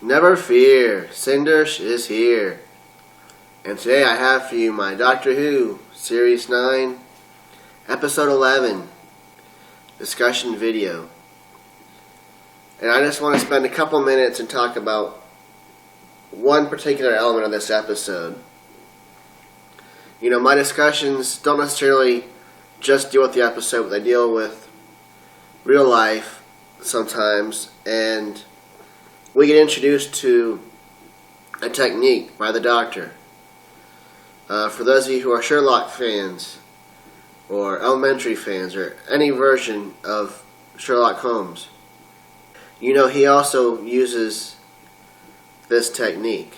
Never fear, Cindersh is here. And today I have for you my Doctor Who, Series 9, Episode 11, discussion video. And I just want to spend a couple minutes and talk about one particular element of this episode. You know, my discussions don't necessarily just deal with the episode, but they deal with real life sometimes, and we get introduced to a technique by the Doctor. For those of you who are Sherlock fans, or Elementary fans, or any version of Sherlock Holmes, you know he also uses this technique.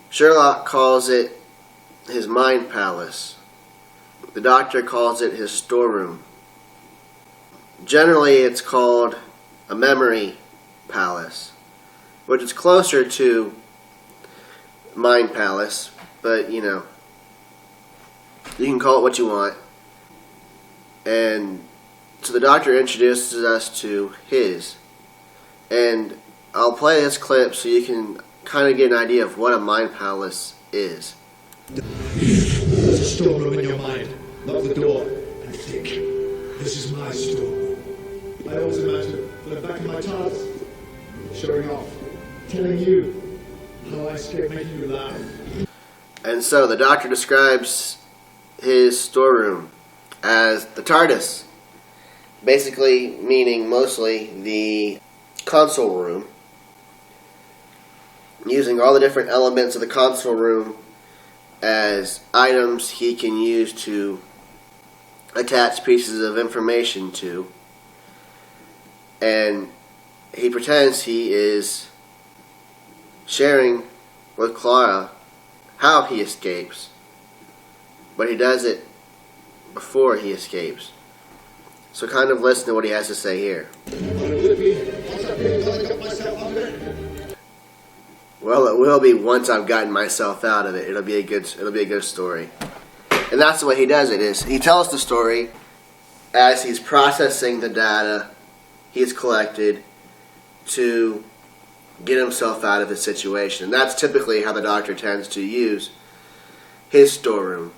Sherlock calls it his mind palace. The Doctor calls it his storeroom. Generally, it's called a memory palace, which is closer to mind palace, but you know, you can call it what you want. And so the Doctor introduces us to his, and I'll play this clip so you can kind of get an idea of what a mind palace is. There's a storeroom in your mind. Lock the door and think. This is my storeroom. I always imagine the back of my TARDIS, showing off, telling you how I escape making you laugh. And so the Doctor describes his storeroom as the TARDIS, basically meaning mostly the console room, using all the different elements of the console room as items he can use to attach pieces of information to. And he pretends he is sharing with Clara how he escapes, but he does it before he escapes. So kind of listen to what he has to say here. Well, it will be once I've gotten myself out of it. It'll be a good story. And that's the way he does it, is he tells the story as he's processing the data he's collected to get himself out of the situation. And that's typically how the Doctor tends to use his storeroom.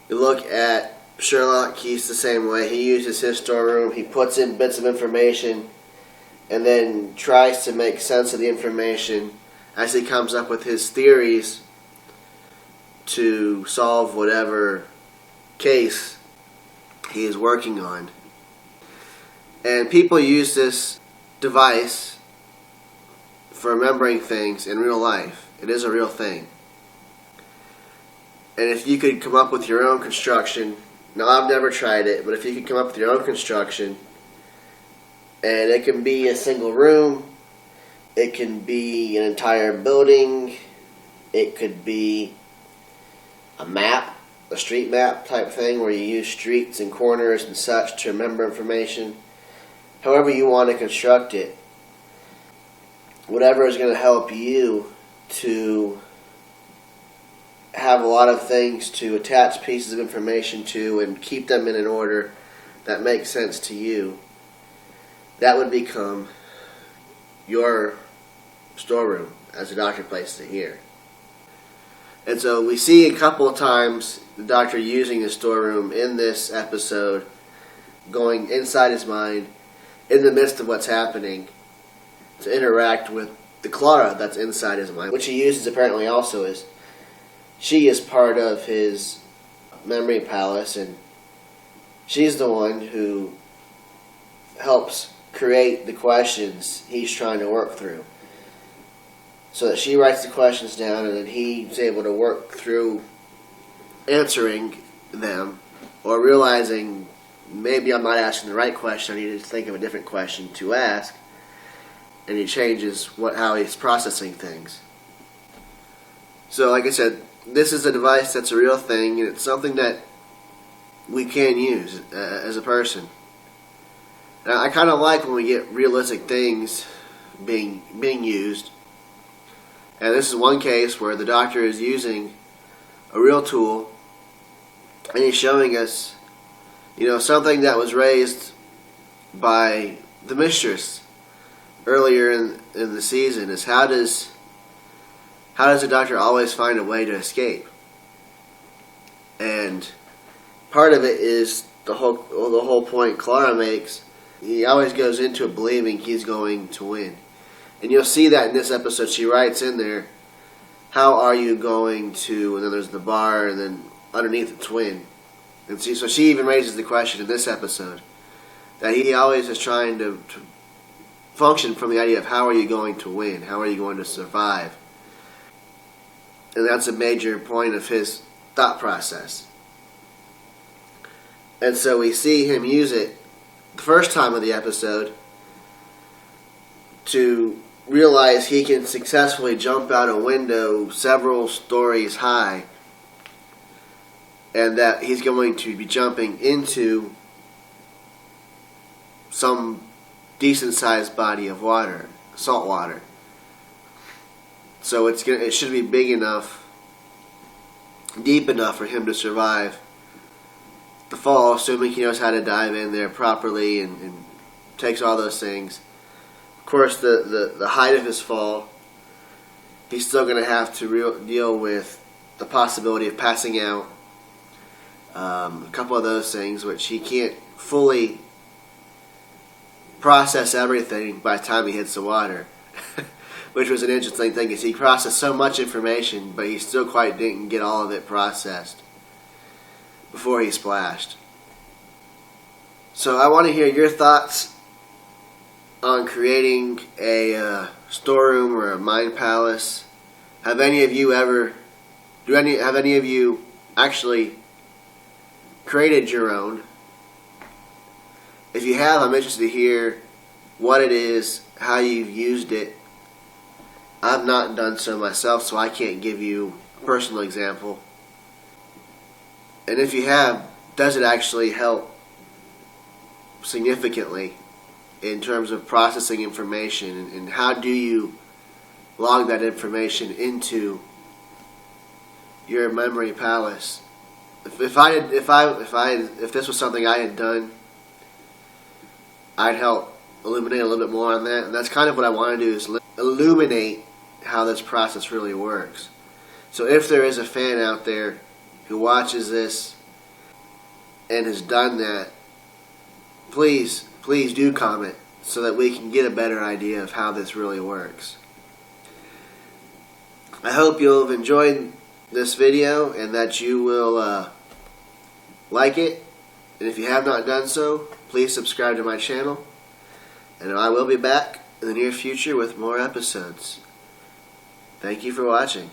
You look at Sherlock, he's the same way. He uses his storeroom, he puts in bits of information, and then tries to make sense of the information as he comes up with his theories to solve whatever case he is working on. And people use this device for remembering things in real life. It is a real thing. And if you could come up with your own construction, now I've never tried it, but if you could come up with your own construction, and it can be a single room, it can be an entire building, it could be a map, a street map type thing where you use streets and corners and such to remember information. However you want to construct it, whatever is going to help you to have a lot of things to attach pieces of information to and keep them in an order that makes sense to you, that would become your storeroom, as the Doctor places it here. And so we see a couple of times the Doctor using the storeroom in this episode, going inside his mind in the midst of what's happening to interact with the Clara that's inside his mind, which he uses apparently also as she is part of his memory palace, and she's the one who helps create the questions he's trying to work through. So that she writes the questions down, and then he's able to work through answering them, or realizing maybe I'm not asking the right question, I need to think of a different question to ask, and he changes how he's processing things. So like I said, this is a device that's a real thing, and it's something that we can use as a person. Now, I kind of like when we get realistic things being used. And this is one case where the Doctor is using a real tool, and he's showing us, you know, something that was raised by the mistress earlier in the season is how does the Doctor always find a way to escape? And part of it is the whole point Clara makes. He always goes into it believing he's going to win. And you'll see that in this episode. She writes in there, how are you going to, and then there's the bar, and then underneath it's win. And so she even raises the question in this episode that he always is trying to function from the idea of how are you going to win? How are you going to survive? And that's a major point of his thought process. And so we see him use it the first time of the episode to realize he can successfully jump out a window several stories high, and that he's going to be jumping into some decent-sized body of water, salt water. So it should be big enough, deep enough for him to survive the fall, assuming he knows how to dive in there properly and takes all those things. Of course, the height of his fall, he's still going to have to deal with the possibility of passing out. A couple of those things, which he can't fully process everything by the time he hits the water. Which was an interesting thing, is he processed so much information, but he still quite didn't get all of it processed before he splashed. So I want to hear your thoughts on creating a storeroom or a mind palace. Have any of you actually created your own? If you have, I'm interested to hear what it is, how you've used it. I've not done so myself, so I can't give you a personal example. And if you have, does it actually help significantly in terms of processing information, and how do you log that information into your memory palace? If this was something I had done, I'd help illuminate a little bit more on that, and that's kind of what I want to do, is illuminate how this process really works. So if there is a fan out there who watches this and has done that, please do comment so that we can get a better idea of how this really works. I hope you'll have enjoyed this video and that you will like it. And if you have not done so, please subscribe to my channel. And I will be back in the near future with more episodes. Thank you for watching.